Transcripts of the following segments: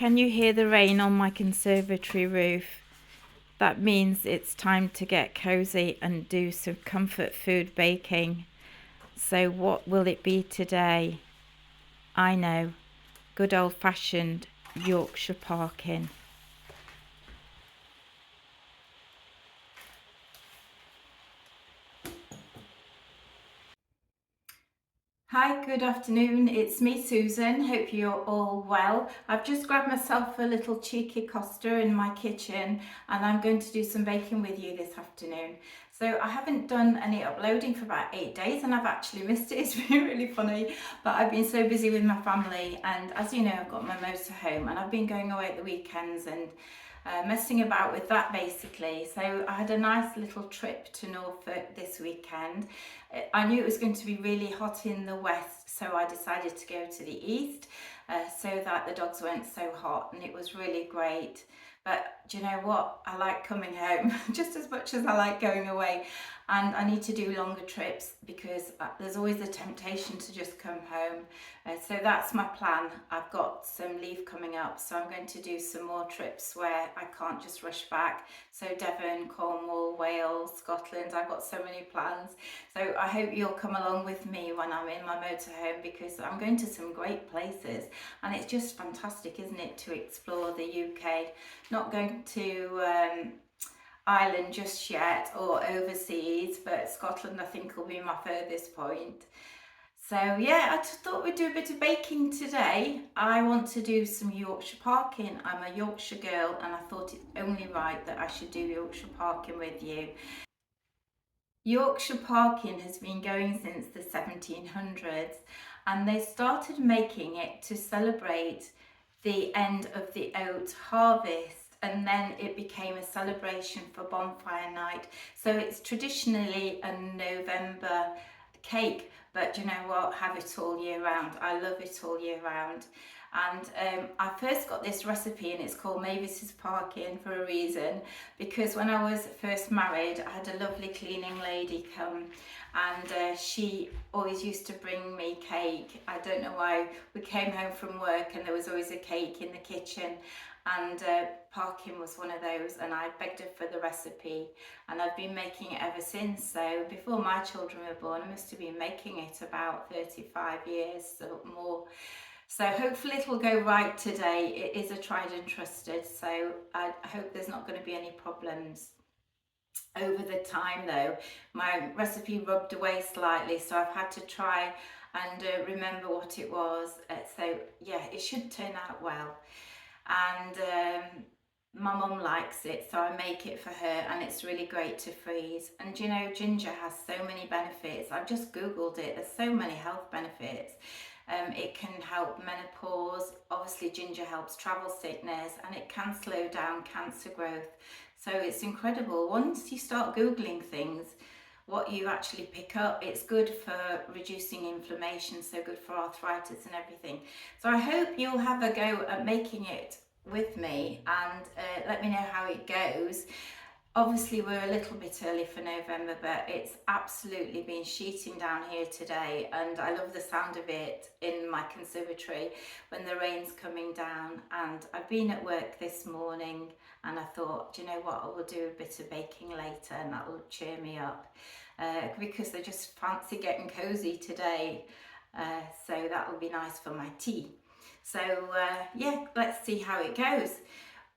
Can you hear the rain on my conservatory roof? That means it's time to get cozy and do some comfort food baking. So what will it be today? I know, good old-fashioned Yorkshire Parkin. Hi, good afternoon. It's me, Susan. Hope you're all well. I've just grabbed myself a little cheeky Costa in my kitchen and I'm going to do some baking with you this afternoon. So I haven't done any uploading for about 8 days and I've actually missed it. It's been really funny, but I've been so busy with my family, and as you know, I've got my motorhome and I've been going away at the weekends and messing about with that basically. So I had a nice little trip to Norfolk this weekend. I knew it was going to be really hot in the west, so I decided to go to the east so that the dogs weren't so hot, and it was really great. But do you know what? I like coming home just as much as I like going away, and I need to do longer trips because there's always a temptation to just come home. So that's my plan. I've got some leave coming up, so I'm going to do some more trips where I can't just rush back. So Devon, Cornwall, Wales, Scotland, I've got so many plans. So I hope you'll come along with me when I'm in my motorhome, because I'm going to some great places and it's just fantastic, isn't it, to explore the UK. Not going to Ireland just yet, or overseas, but Scotland I think will be my furthest point. So yeah, I just thought we'd do a bit of baking today. I want to do some Yorkshire Parkin. I'm a Yorkshire girl and I thought it's only right that I should do Yorkshire Parkin with you. Yorkshire Parkin has been going since the 1700s, and they started making it to celebrate the end of the oat harvest, and then it became a celebration for bonfire night. So it's traditionally a November cake, but you know what, have it all year round. I love it all year round. And I first got this recipe, and it's called Mavis's Parkin for a reason, because when I was first married I had a lovely cleaning lady come, and she always used to bring me cake. I don't know why. We came home from work and there was always a cake in the kitchen, and Parkin was one of those, and I begged her for the recipe and I've been making it ever since. So before my children were born I must have been making it about 35 years or more. So hopefully it'll go right today. It is a tried and trusted, so I hope there's not going to be any problems. Over the time though, my recipe rubbed away slightly, so I've had to try and remember what it was. So yeah, it should turn out well. And my mum likes it, so I make it for her, and it's really great to freeze. And you know, ginger has so many benefits. I've just googled it. There's so many health benefits. It can help menopause. Obviously ginger helps travel sickness, and it can slow down cancer growth. So it's incredible. Once you start googling things, what you actually pick up, it's good for reducing inflammation, so good for arthritis and everything. So I hope you'll have a go at making it with me, and let me know how it goes. Obviously we're a little bit early for November, but it's absolutely been sheeting down here today, and I love the sound of it in my conservatory when the rain's coming down. And I've been at work this morning and I thought, do you know what, I will do a bit of baking later and that will cheer me up, because I just fancy getting cozy today, so that will be nice for my tea. So yeah, let's see how it goes.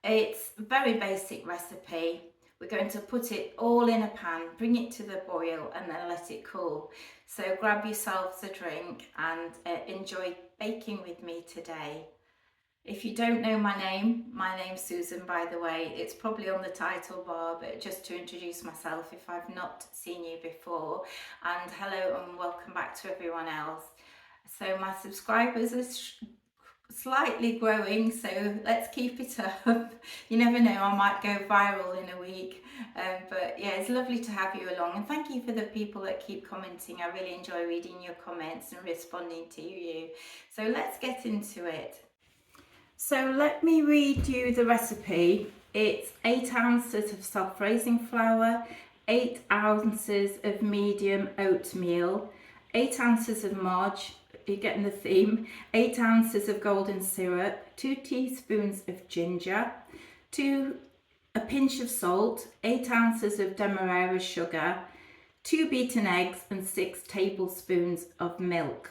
It's a very basic recipe. We're going to put it all in a pan, bring it to the boil, and then let it cool. So grab yourselves a drink and enjoy baking with me today. If you don't know my name's Susan, by the way. It's probably on the title bar, but just to introduce myself if I've not seen you before. And hello and welcome back to everyone else. So my subscribers are slightly growing, so let's keep it up. You never know, I might go viral in a week. But yeah, it's lovely to have you along, and thank you for the people that keep commenting. I really enjoy reading your comments and responding to you. So let's get into it. So let me read you the recipe. It's 8 ounces of self-raising flour, 8 ounces of medium oatmeal, 8 ounces of margarine, you're getting the theme. 8 ounces of golden syrup, 2 teaspoons of ginger, a pinch of salt, 8 ounces of demerara sugar, 2 beaten eggs and 6 tablespoons of milk.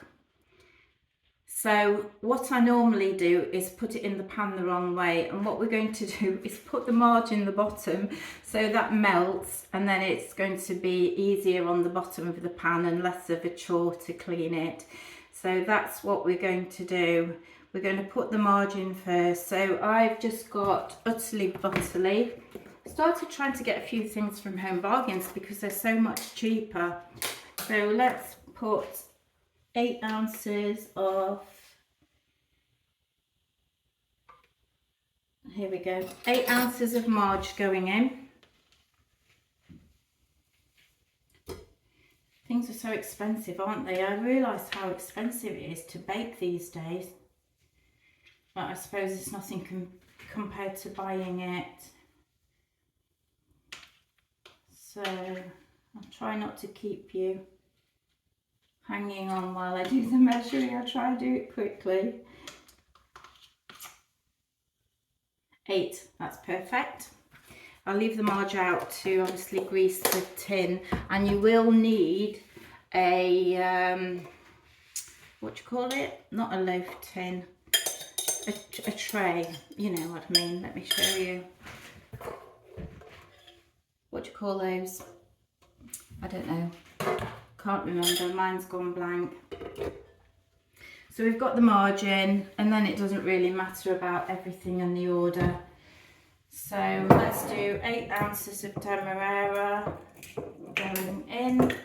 So what I normally do is put it in the pan the wrong way, and what we're going to do is put the margarine in the bottom so that melts, and then it's going to be easier on the bottom of the pan and less of a chore to clean it. So that's what we're going to do. We're going to put the margarine first. So I've just got Utterly Butterly. Started trying to get a few things from Home Bargains because they're so much cheaper. So let's put 8 ounces of, here we go, 8 ounces of marge going in. Things are so expensive, aren't they? I realise how expensive it is to bake these days. But I suppose it's nothing compared to buying it. So I'll try not to keep you hanging on while I do the measuring. I'll try and do it quickly. 8, that's perfect. I'll leave the marge out to obviously grease the tin, and you will need a, what do you call it? Not a loaf tin, a tray, you know what I mean. Let me show you. What do you call those? I don't know. Can't remember, mine's gone blank. So we've got the margin, and then it doesn't really matter about everything in the order. So let's do 8 ounces of demerara going in.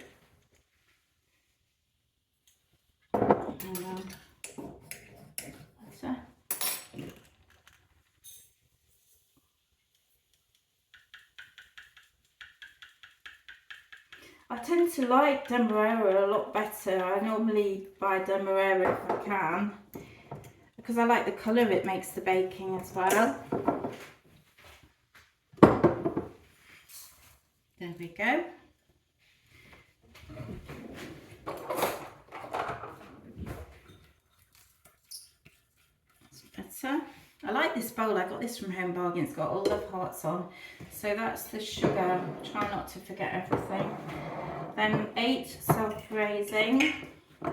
I tend to like demerara a lot better. I normally buy demerara if I can, because I like the colour it makes the baking as well. There we go. That's better. I like this bowl. I got this from Home Bargain. It's got all the hearts on. So that's the sugar. Try not to forget everything. Then 8 self-raising. I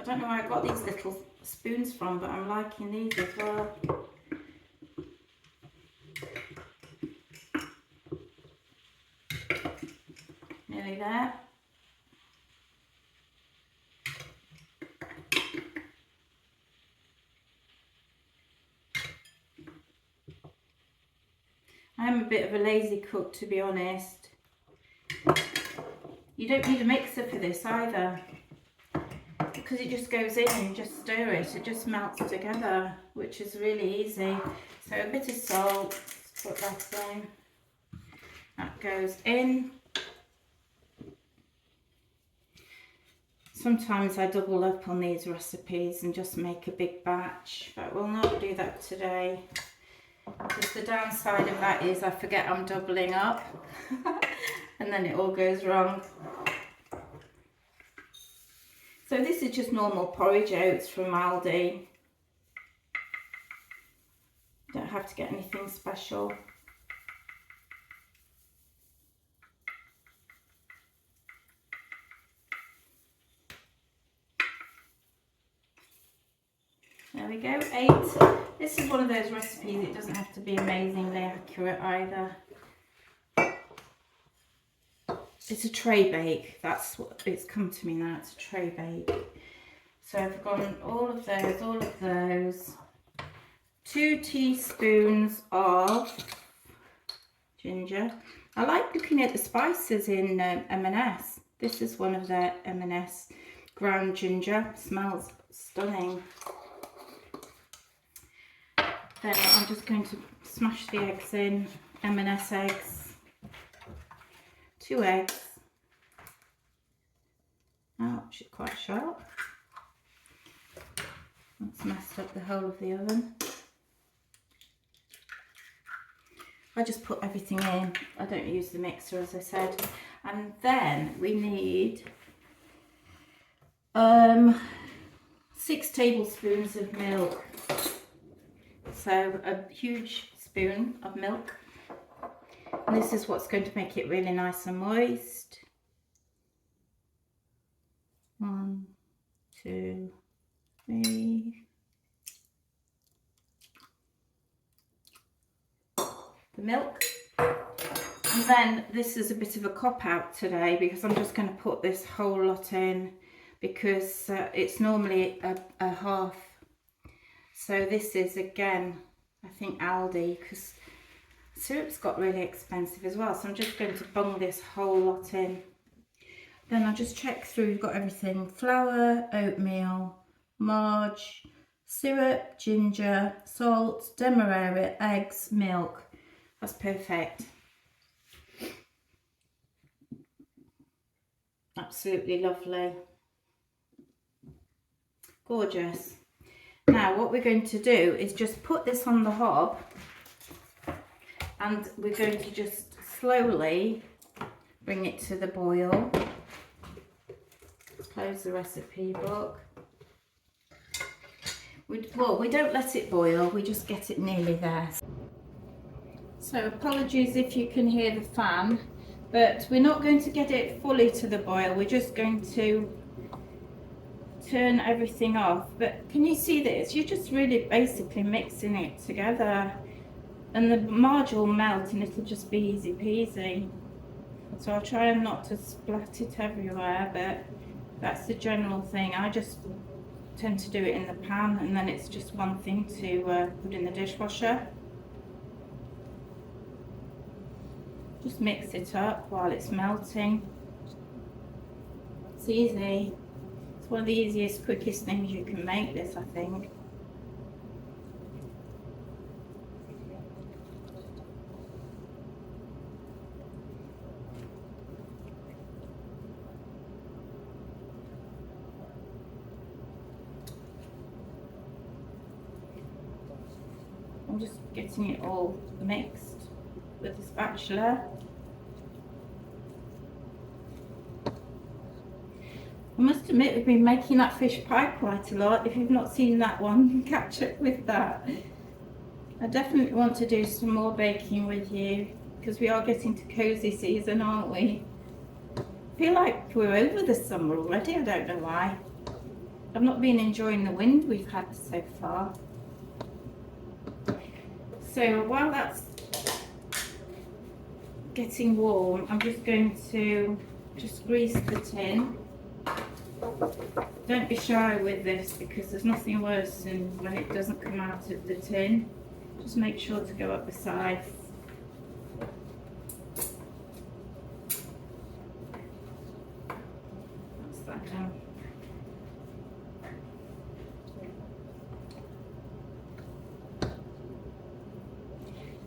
don't know where I got these little spoons from, but I'm liking these as well. Nearly there. I'm a bit of a lazy cook, to be honest. You don't need a mixer for this either, because it just goes in and you just stir it. It just melts together, which is really easy. So a bit of salt, put that in. That goes in. Sometimes I double up on these recipes and just make a big batch, but we'll not do that today. Because the downside of that is I forget I'm doubling up and then it all goes wrong. So this is just normal porridge oats from Aldi. Don't have to get anything special. There we go, 8. This is one of those recipes, it doesn't have to be amazingly accurate either. It's a tray bake, that's what it's come to me now, it's a tray bake. So I've gone all of those. 2 teaspoons of ginger. I like looking at the spices in M&S. This is one of their M&S ground ginger, smells stunning. Then I'm just going to smash the eggs in, M&S eggs, 2 eggs. Ouch, it's quite sharp. That's messed up the whole of the oven. I just put everything in. I don't use the mixer, as I said. And then we need Um, 6 tablespoons of milk. So a huge spoon of milk. And this is what's going to make it really nice and moist. 1, 2, 3. The milk. And then this is a bit of a cop out today because I'm just going to put this whole lot in because it's normally a half. So this is again, I think Aldi, because syrup's got really expensive as well. So I'm just going to bung this whole lot in. Then I'll just check through, we've got everything. Flour, oatmeal, marge, syrup, ginger, salt, demerara, eggs, milk. That's perfect. Absolutely lovely. Gorgeous. Now what we're going to do is just put this on the hob and we're going to just slowly bring it to the boil. Close the recipe book. We don't let it boil, we just get it nearly there. So apologies if you can hear the fan, but we're not going to get it fully to the boil, we're just going to turn everything off. But can you see this? You're just really basically mixing it together and the marge will melt and it'll just be easy peasy. So I'll try not to splat it everywhere, but that's the general thing. I just tend to do it in the pan and then it's just one thing to put in the dishwasher. Just mix it up while it's melting. It's easy. It's one of the easiest, quickest things you can make, this, I think. I'm just getting it all mixed with the spatula. I must admit we've been making that fish pie quite a lot. If you've not seen that one, catch up with that. I definitely want to do some more baking with you because we are getting to cosy season, aren't we? I feel like we're over the summer already, I don't know why. I've not been enjoying the wind we've had so far. So while that's getting warm, I'm just going to just grease the tin. Don't be shy with this because there's nothing worse than when it doesn't come out of the tin. Just make sure to go up the sides. That's that down.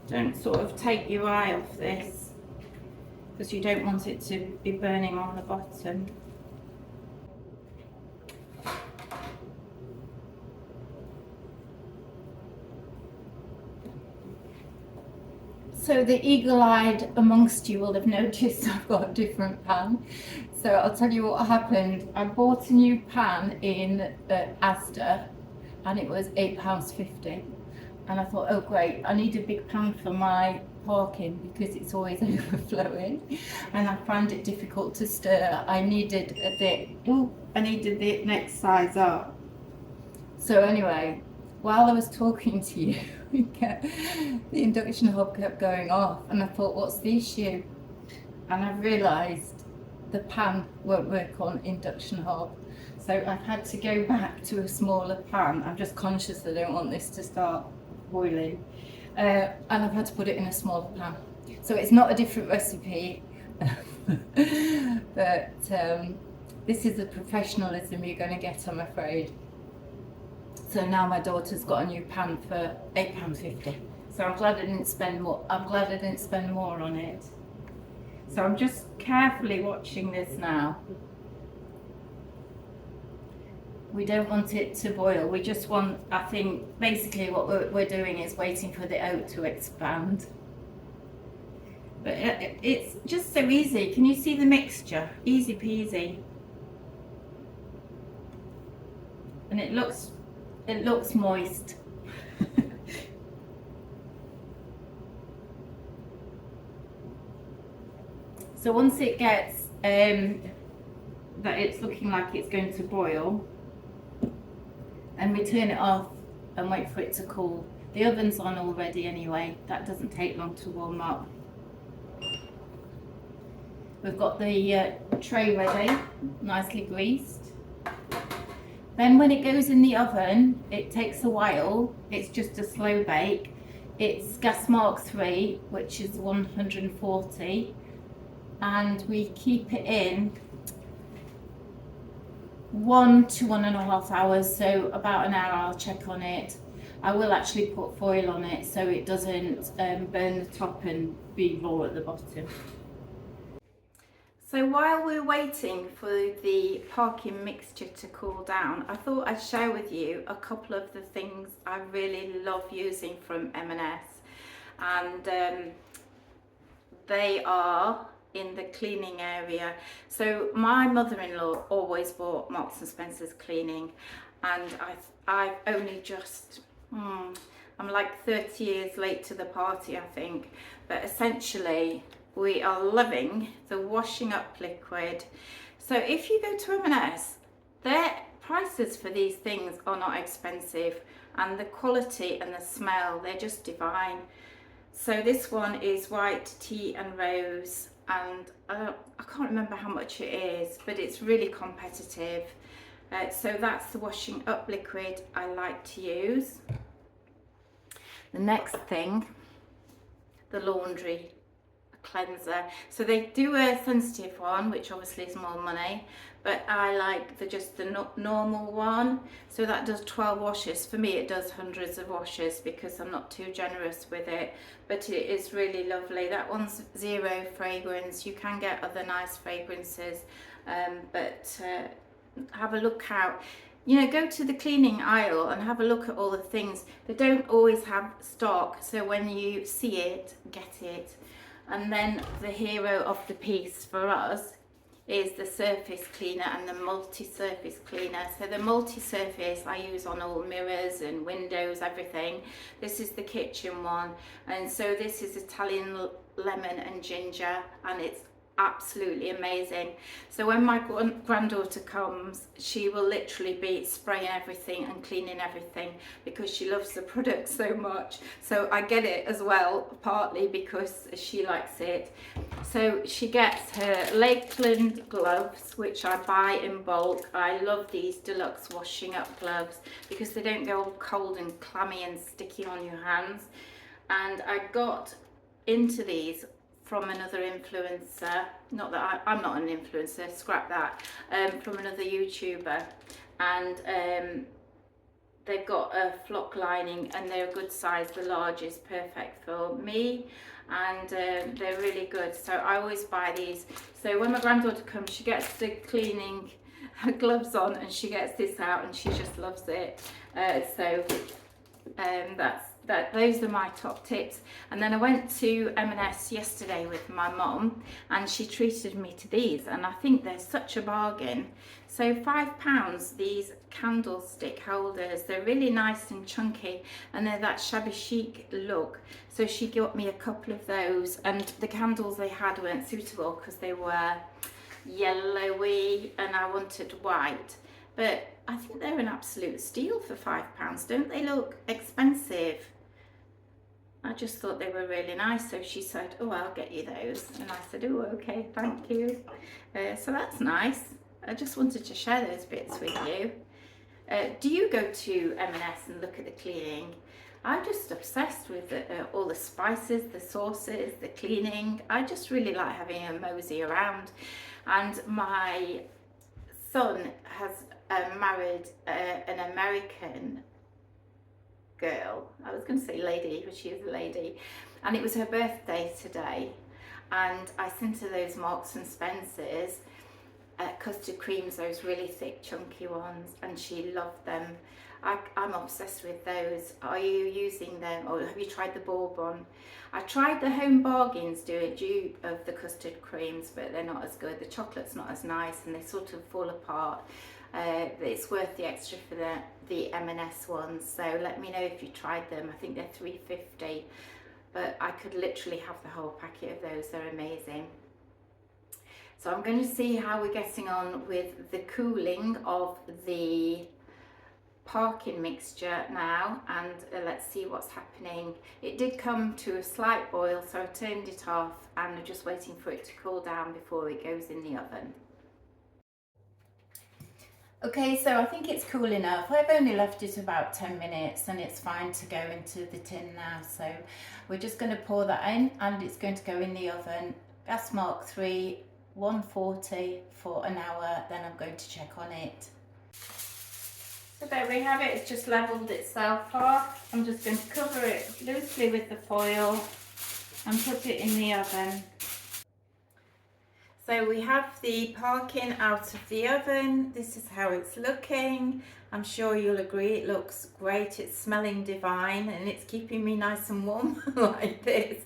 Don't sort of take your eye off this because you don't want it to be burning on the bottom. So the eagle-eyed amongst you will have noticed I've got a different pan. So I'll tell you what happened. I bought a new pan in Asda and it was £8.50. And I thought, oh great, I need a big pan for my parking because it's always overflowing and I find it difficult to stir. I needed the next size up. So anyway, while I was talking to you, the induction hob kept going off and I thought, what's the issue? And I realised the pan won't work on induction hob. So I've had to go back to a smaller pan. I'm just conscious that I don't want this to start boiling. And I've had to put it in a smaller pan. So it's not a different recipe, but this is the professionalism you're going to get, I'm afraid. So now my daughter's got a new pan for £8.50. So I'm glad I didn't spend more. I'm glad I didn't spend more on it. So I'm just carefully watching this now. We don't want it to boil. We just want, I think, basically what we're doing is waiting for the oat to expand. But it's just so easy. Can you see the mixture? Easy peasy. and it looks moist. So once it gets that it's looking like it's going to boil, and we turn it off and wait for it to cool. The oven's on already anyway, that doesn't take long to warm up. We've got the tray ready, nicely greased. Then when it goes in the oven, it takes a while. It's just a slow bake. It's gas mark 3, which is 140, and we keep it in 1 to 1.5 hours, so about an hour. I'll check on it. I will actually put foil on it so it doesn't burn the top and be raw at the bottom. So while we're waiting for the Parkin mixture to cool down, I thought I'd share with you a couple of the things I really love using from M&S, and they are in the cleaning area. So my mother-in-law always bought Marks and Spencer's cleaning, and I've only just I'm like 30 years late to the party, I think, but essentially we are loving the washing up liquid. So if you go to M&S, their prices for these things are not expensive, and the quality and the smell, they're just divine. So this one is white tea and rose, and I can't remember how much it is, but it's really competitive. So that's the washing up liquid I like to use. The next thing, the laundry cleanser. So they do a sensitive one, which obviously is more money, but I like the normal one. So that does 12 washes. For me it does hundreds of washes because I'm not too generous with it, but it is really lovely. That one's 0 fragrance. You can get other nice fragrances, but have a look out. You know, go to the cleaning aisle and have a look at all the things. They don't always have stock, so when you see it, get it. And then the hero of the piece for us is the surface cleaner and the multi-surface cleaner. So the multi-surface I use on all mirrors and windows, everything. This is the kitchen one, and so this is Italian lemon and ginger, and it's absolutely amazing. So when my granddaughter comes, she will literally be spraying everything and cleaning everything because she loves the product so much. So I get it as well, partly because she likes it. So she gets her Lakeland gloves, which I buy in bulk. I love these deluxe washing up gloves because they don't go all cold and clammy and sticky on your hands. And I got into these from another influencer, not that I'm not an influencer, scrap that, from another YouTuber, and they've got a flock lining and they're a good size. The large is perfect for me, and they're really good, so I always buy these. So when my granddaughter comes, she gets the cleaning gloves on and she gets this out and she just loves it. Those are my top tips. And then I went to M&S yesterday with my mum, and she treated me to these, and I think they're such a bargain. So £5, these candlestick holders. They're really nice and chunky, and they're that shabby chic look. So she got me a couple of those, and the candles they had weren't suitable because they were yellowy and I wanted white. But I think they're an absolute steal for £5. Don't they look expensive? I just thought they were really nice. So she said, oh, I'll get you those. And I said, oh, okay, thank you. So that's nice. I just wanted to share those bits with you. Do you go to M&S and look at the cleaning? I'm just obsessed with all the spices, the sauces, the cleaning. I just really like having a mosey around. And my son has married an American girl. I was going to say lady, but she is a lady, and it was her birthday today, and I sent her those Marks and Spencer's custard creams, those really thick chunky ones, and she loved them. I'm obsessed with those. Are you using them, or have you tried the Bourbon? I tried the Home Bargains, do a dupe of the custard creams, but they're not as good. The chocolate's not as nice and they sort of fall apart. It's worth the extra for the M&S ones. So let me know if you tried them. I think they're £3.50, but I could literally have the whole packet of those. They're amazing. So I'm going to see how we're getting on with the cooling of the Parkin mixture now, and let's see what's happening. It did come to a slight boil, so I turned it off and I'm just waiting for it to cool down before it goes in the oven. Okay, so I think it's cool enough. I've only left it about 10 minutes and it's fine to go into the tin now. So we're just going to pour that in and it's going to go in the oven, gas mark 3, 140 for an hour, then I'm going to check on it. So there we have it, it's just levelled itself off. I'm just going to cover it loosely with the foil and put it in the oven. So we have the Parkin out of the oven. This is how it's looking. I'm sure you'll agree it looks great. It's smelling divine and it's keeping me nice and warm like this.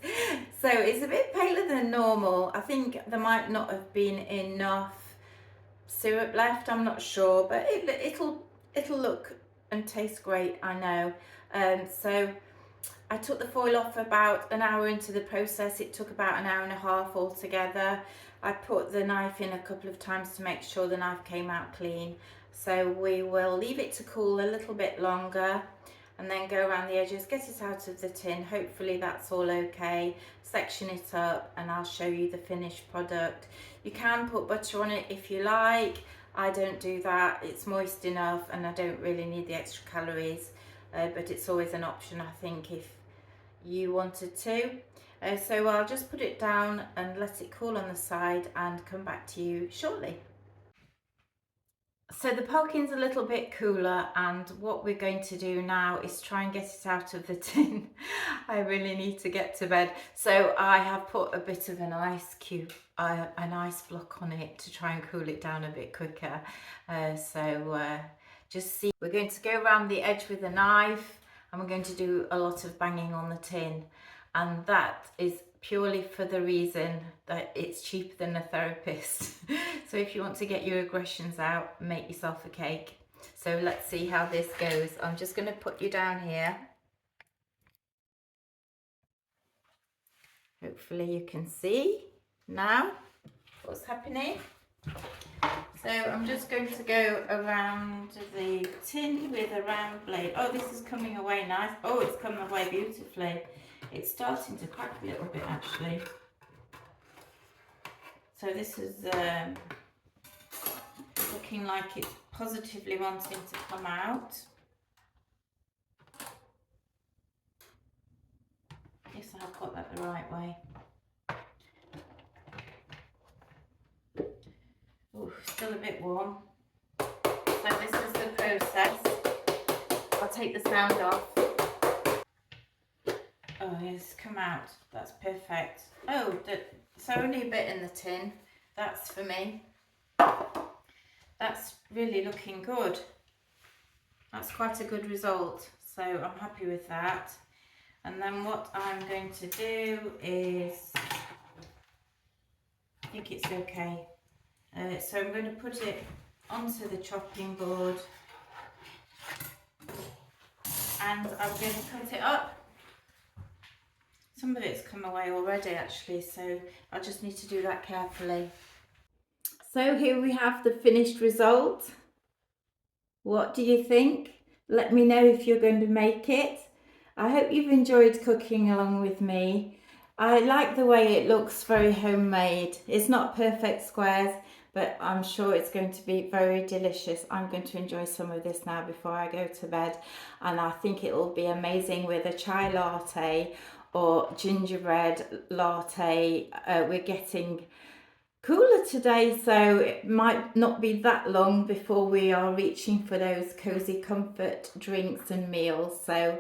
So it's a bit paler than normal. I think there might not have been enough syrup left, I'm not sure, but it'll look and taste great, I know. So I took the foil off about an hour into the process. It took about an hour and a half altogether. I put the knife in a couple of times to make sure the knife came out clean. So we will leave it to cool a little bit longer and then go around the edges, get it out of the tin. Hopefully that's all okay. Section it up and I'll show you the finished product. You can put butter on it if you like. I don't do that. It's moist enough and I don't really need the extra calories, but it's always an option, I think, if you wanted to. So I'll just put it down and let it cool on the side and come back to you shortly. So the Parkin's a little bit cooler and what we're going to do now is try and get it out of the tin. I really need to get to bed. So I have put a bit of an ice cube, an ice block on it to try and cool it down a bit quicker. Just see, we're going to go around the edge with a knife and we're going to do a lot of banging on the tin. And that is purely for the reason that it's cheaper than a therapist. So if you want to get your aggressions out, make yourself a cake. So let's see how this goes. I'm just going to put you down here. Hopefully you can see now what's happening. So I'm just going to go around the tin with a round blade. Oh, this is coming away nice. Oh, it's coming away beautifully. It's starting to crack a little bit actually. So this is looking like it's positively wanting to come out. Yes, I've got that the right way. Oh, still a bit warm. So this is the process. I'll take the sound off. Oh, it's come out. That's perfect. Oh, so only a bit in the tin. That's for me. That's really looking good. That's quite a good result. So I'm happy with that. And then what I'm going to do is, I think it's okay. So I'm going to put it onto the chopping board and I'm going to cut it up. Some of it's come away already actually, so I just need to do that carefully. So here we have the finished result. What do you think? Let me know if you're going to make it. I hope you've enjoyed cooking along with me. I like the way it looks, very homemade. It's not perfect squares, but I'm sure it's going to be very delicious. I'm going to enjoy some of this now before I go to bed, and I think it will be amazing with a chai latte or gingerbread latte. We're getting cooler today, so it might not be that long before we are reaching for those cozy comfort drinks and meals. So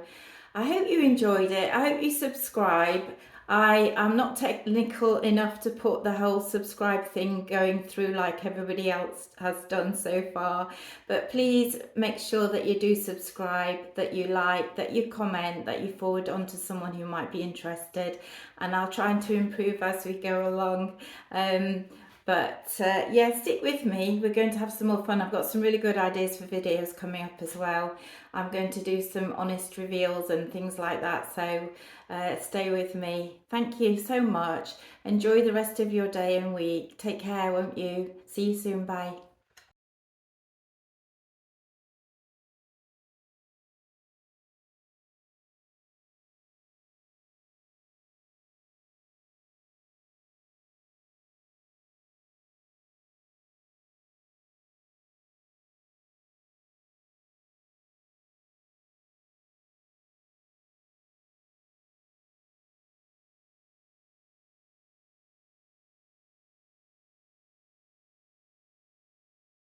I hope you enjoyed it. I hope you subscribe. I am not technical enough to put the whole subscribe thing going through like everybody else has done so far, but please make sure that you do subscribe, that you like, that you comment, that you forward on to someone who might be interested, and I'll try to improve as we go along. But yeah, stick with me. We're going to have some more fun. I've got some really good ideas for videos coming up as well. I'm going to do some honest reveals and things like that. So stay with me. Thank you so much. Enjoy the rest of your day and week. Take care, won't you? See you soon. Bye.